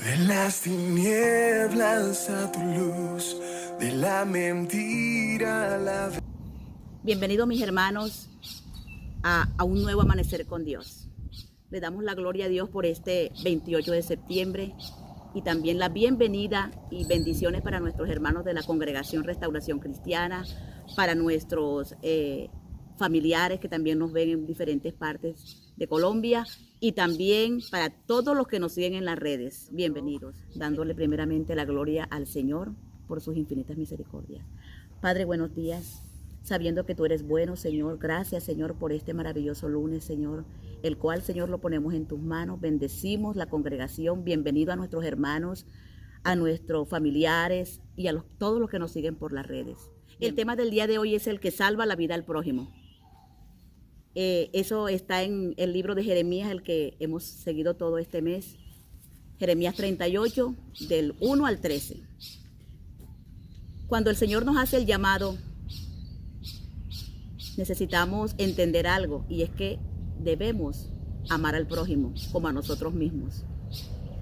De las tinieblas a tu luz, de la mentira a la verdad. Bienvenidos mis hermanos a un nuevo amanecer con Dios. Le damos la gloria a Dios por este 28 de septiembre y también la bienvenida y bendiciones para nuestros hermanos de la Congregación Restauración Cristiana, para nuestros familiares que también nos ven en diferentes partes de Colombia y también para todos los que nos siguen en las redes. Bienvenidos, dándole primeramente la gloria al Señor por sus infinitas misericordias. Padre, buenos días. Sabiendo que tú eres bueno, Señor, gracias, Señor, por este maravilloso lunes, Señor, el cual, Señor, lo ponemos en tus manos. Bendecimos la congregación. Bienvenido a nuestros hermanos, a nuestros familiares y a todos los que nos siguen por las redes. El tema del día de hoy es el que salva la vida al prójimo. Eso está en el libro de Jeremías, el que hemos seguido todo este mes. Jeremías 38, del 1 al 13. Cuando el Señor nos hace el llamado, necesitamos entender algo, y es que debemos amar al prójimo como a nosotros mismos.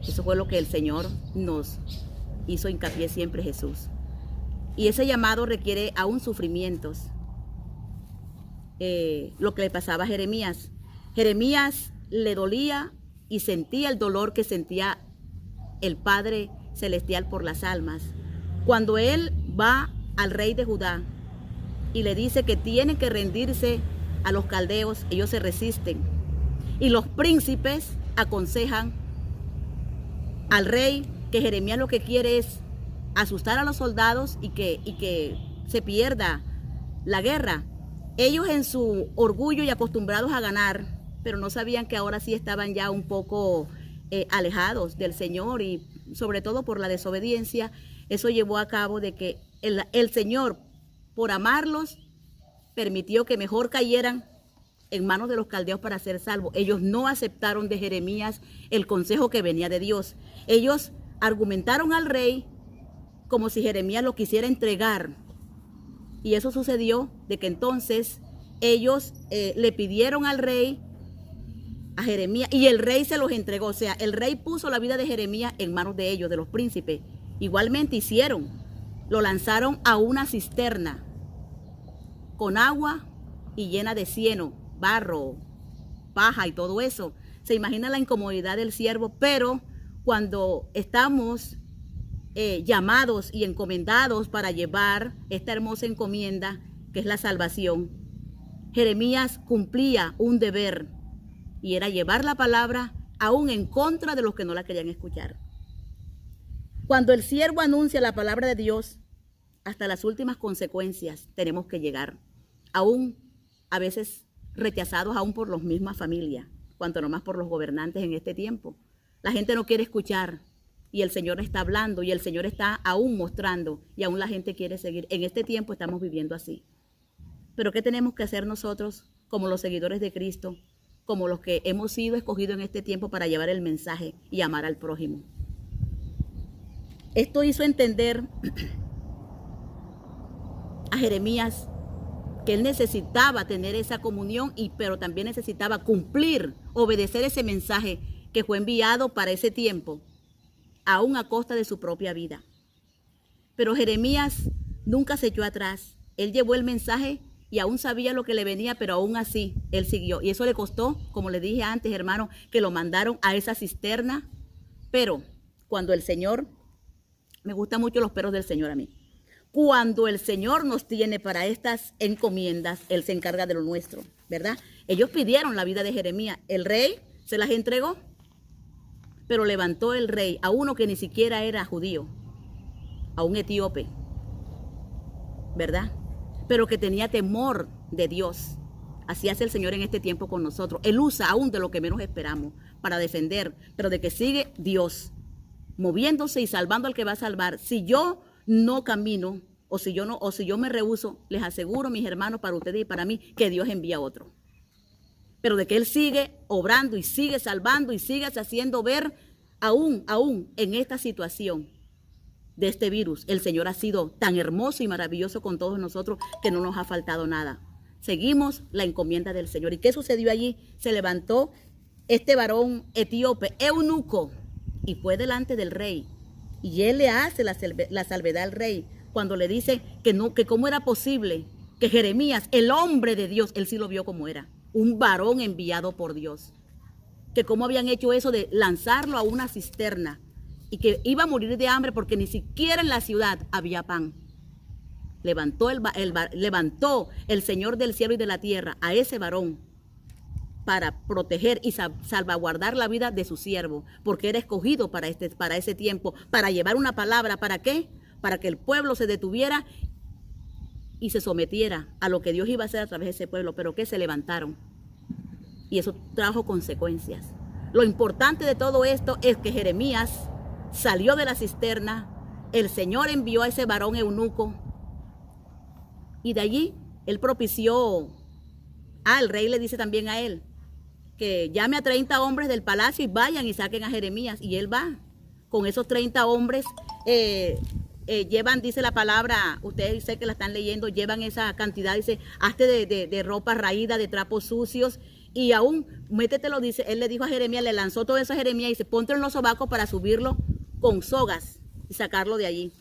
Eso fue lo que el Señor nos hizo hincapié siempre, Jesús. Y ese llamado requiere aún sufrimientos. Lo que le pasaba a Jeremías. Jeremías le dolía y sentía el dolor que sentía el Padre Celestial por las almas. Cuando él va al rey de Judá y le dice que tiene que rendirse a los caldeos, ellos se resisten. Y los príncipes aconsejan al rey que Jeremías lo que quiere es asustar a los soldados y que se pierda la guerra. Ellos en su orgullo y acostumbrados a ganar, pero no sabían que ahora sí estaban ya un poco alejados del Señor, y sobre todo por la desobediencia. Eso llevó a cabo de que el Señor, por amarlos, permitió que mejor cayeran en manos de los caldeos para ser salvos. Ellos no aceptaron de Jeremías el consejo que venía de Dios. Ellos argumentaron al rey como si Jeremías lo quisiera entregar. Y eso sucedió de que entonces ellos le pidieron al rey, a Jeremías, y el rey se los entregó. O sea, el rey puso la vida de Jeremías en manos de ellos, de los príncipes. Igualmente hicieron, lo lanzaron a una cisterna con agua y llena de cieno, barro, paja y todo eso. Se imagina la incomodidad del siervo, pero cuando estamos llamados y encomendados para llevar esta hermosa encomienda que es la salvación, Jeremías cumplía un deber, y era llevar la palabra aún en contra de los que no la querían escuchar. Cuando el siervo anuncia la palabra de Dios, hasta las últimas consecuencias tenemos que llegar, aún a veces rechazados aún por las mismas familias, cuanto no más por los gobernantes en este tiempo. La gente no quiere escuchar, y el Señor está hablando, y el Señor está aún mostrando, y aún la gente quiere seguir. En este tiempo estamos viviendo así. Pero ¿qué tenemos que hacer nosotros como los seguidores de Cristo, como los que hemos sido escogidos en este tiempo para llevar el mensaje y amar al prójimo? Esto hizo entender a Jeremías que él necesitaba tener esa comunión, pero también necesitaba cumplir, obedecer ese mensaje que fue enviado para ese tiempo, aún a costa de su propia vida. Pero Jeremías nunca se echó atrás. Él llevó el mensaje y aún sabía lo que le venía, pero aún así él siguió. Y eso le costó, como le dije antes, hermano, que lo mandaron a esa cisterna. Pero cuando el Señor, me gustan mucho los perros del Señor a mí, cuando el Señor nos tiene para estas encomiendas, Él se encarga de lo nuestro, ¿verdad? Ellos pidieron la vida de Jeremías. El rey se las entregó, pero levantó el rey a uno que ni siquiera era judío, a un etíope, ¿verdad? Pero que tenía temor de Dios. Así hace el Señor en este tiempo con nosotros. Él usa aún de lo que menos esperamos para defender, pero de que sigue Dios moviéndose y salvando al que va a salvar. Si yo no camino, o si yo me rehúso, les aseguro, mis hermanos, para ustedes y para mí, que Dios envía otro. Pero de que Él sigue obrando y sigue salvando y sigue haciendo ver aún en esta situación de este virus, el Señor ha sido tan hermoso y maravilloso con todos nosotros que no nos ha faltado nada. Seguimos la encomienda del Señor. ¿Y qué sucedió allí? Se levantó este varón etíope, eunuco, y fue delante del rey. Y él le hace la salvedad al rey cuando le dice que no, que cómo era posible que Jeremías, el hombre de Dios, él sí lo vio como era, un varón enviado por Dios, que cómo habían hecho eso de lanzarlo a una cisterna y que iba a morir de hambre porque ni siquiera en la ciudad había pan. Levantó el Señor del cielo y de la tierra a ese varón para proteger y salvaguardar la vida de su siervo, porque era escogido para ese tiempo, para llevar una palabra. ¿Para qué? Para que el pueblo se detuviera y se sometiera a lo que Dios iba a hacer a través de ese pueblo, pero que se levantaron. Y eso trajo consecuencias. Lo importante de todo esto es que Jeremías salió de la cisterna, el Señor envió a ese varón eunuco, y de allí él propició, el rey le dice también a él, que llame a 30 hombres del palacio y vayan y saquen a Jeremías. Y él va con esos 30 hombres, llevan, dice la palabra, ustedes sé que la están leyendo, llevan esa cantidad, dice, hazte de ropa raída, de trapos sucios, y aún, métetelo, dice, él le dijo a Jeremías, le lanzó todo eso a Jeremías y dice, ponte en los sobacos para subirlo con sogas y sacarlo de allí.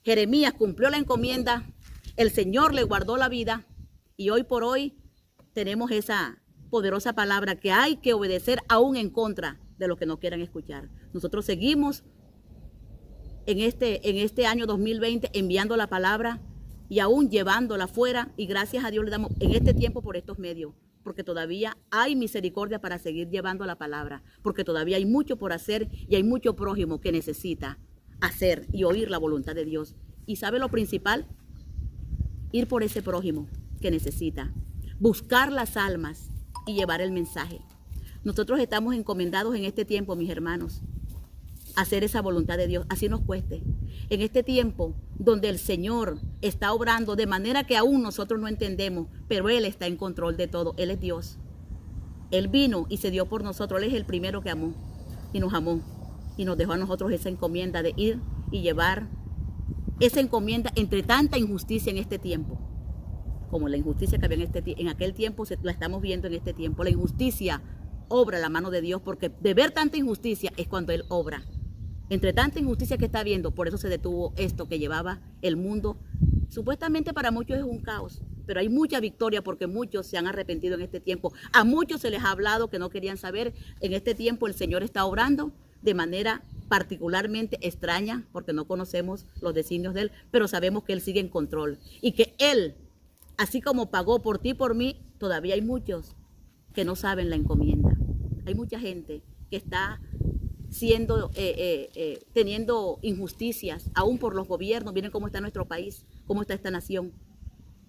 Jeremías cumplió la encomienda, el Señor le guardó la vida, y hoy por hoy tenemos esa poderosa palabra que hay que obedecer aún en contra de los que no quieran escuchar. Nosotros seguimos en este año 2020 enviando la palabra y aún llevándola fuera, y gracias a Dios le damos en este tiempo por estos medios, porque todavía hay misericordia para seguir llevando la palabra, porque todavía hay mucho por hacer y hay mucho prójimo que necesita hacer y oír la voluntad de Dios. ¿Y sabe lo principal? Ir por ese prójimo que necesita, buscar las almas y llevar el mensaje. Nosotros estamos encomendados en este tiempo, mis hermanos, a hacer esa voluntad de Dios, así nos cueste. En este tiempo donde el Señor está obrando de manera que aún nosotros no entendemos, pero Él está en control de todo. Él es Dios. Él vino y se dio por nosotros. Él es el primero que amó y nos amó y nos dejó a nosotros esa encomienda de ir y llevar esa encomienda entre tanta injusticia en este tiempo, como la injusticia que había en aquel tiempo, la estamos viendo en este tiempo. La injusticia obra la mano de Dios, porque de ver tanta injusticia es cuando Él obra. Entre tanta injusticia que está viendo, por eso se detuvo esto que llevaba el mundo. Supuestamente para muchos es un caos, pero hay mucha victoria porque muchos se han arrepentido en este tiempo. A muchos se les ha hablado que no querían saber. En este tiempo el Señor está obrando de manera particularmente extraña, porque no conocemos los designios de Él, pero sabemos que Él sigue en control y que Él, así como pagó por ti y por mí, todavía hay muchos que no saben la encomienda. Hay mucha gente que está teniendo injusticias, aún por los gobiernos. Miren cómo está nuestro país, cómo está esta nación.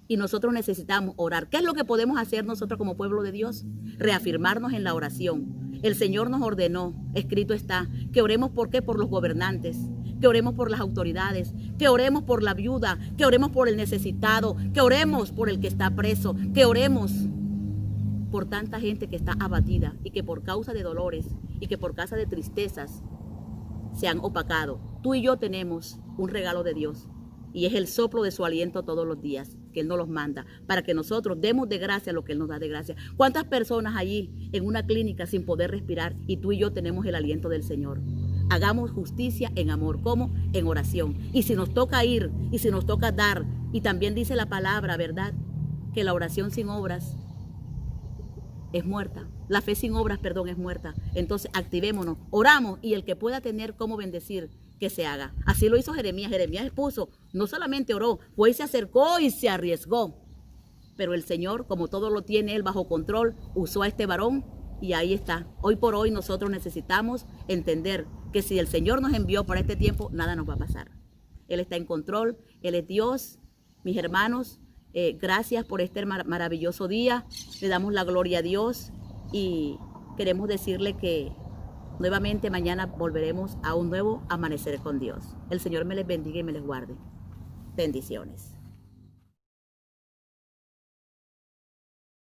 Y nosotros necesitamos orar. ¿Qué es lo que podemos hacer nosotros como pueblo de Dios? Reafirmarnos en la oración. El Señor nos ordenó, escrito está, que oremos por los gobernantes, que oremos por las autoridades, que oremos por la viuda, que oremos por el necesitado, que oremos por el que está preso, que oremos por tanta gente que está abatida y que por causa de dolores y que por causa de tristezas se han opacado. Tú y yo tenemos un regalo de Dios y es el soplo de su aliento todos los días, que Él nos los manda, para que nosotros demos de gracia lo que Él nos da de gracia. ¿Cuántas personas allí en una clínica sin poder respirar y tú y yo tenemos el aliento del Señor? Hagamos justicia en amor. ¿Cómo? En oración. Y si nos toca ir, y si nos toca dar, y también dice la palabra, ¿verdad?, que la oración sin obras es muerta. La fe sin obras, es muerta. Entonces activémonos, oramos, y el que pueda tener cómo bendecir, que se haga. Así lo hizo Jeremías. Jeremías expuso, no solamente oró, pues se acercó y se arriesgó. Pero el Señor, como todo lo tiene Él bajo control, usó a este varón y ahí está. Hoy por hoy nosotros necesitamos entender que si el Señor nos envió para este tiempo, nada nos va a pasar. Él está en control, Él es Dios. Mis hermanos, gracias por este maravilloso día. Le damos la gloria a Dios y queremos decirle que nuevamente mañana volveremos a un nuevo amanecer con Dios. El Señor me les bendiga y me les guarde. Bendiciones.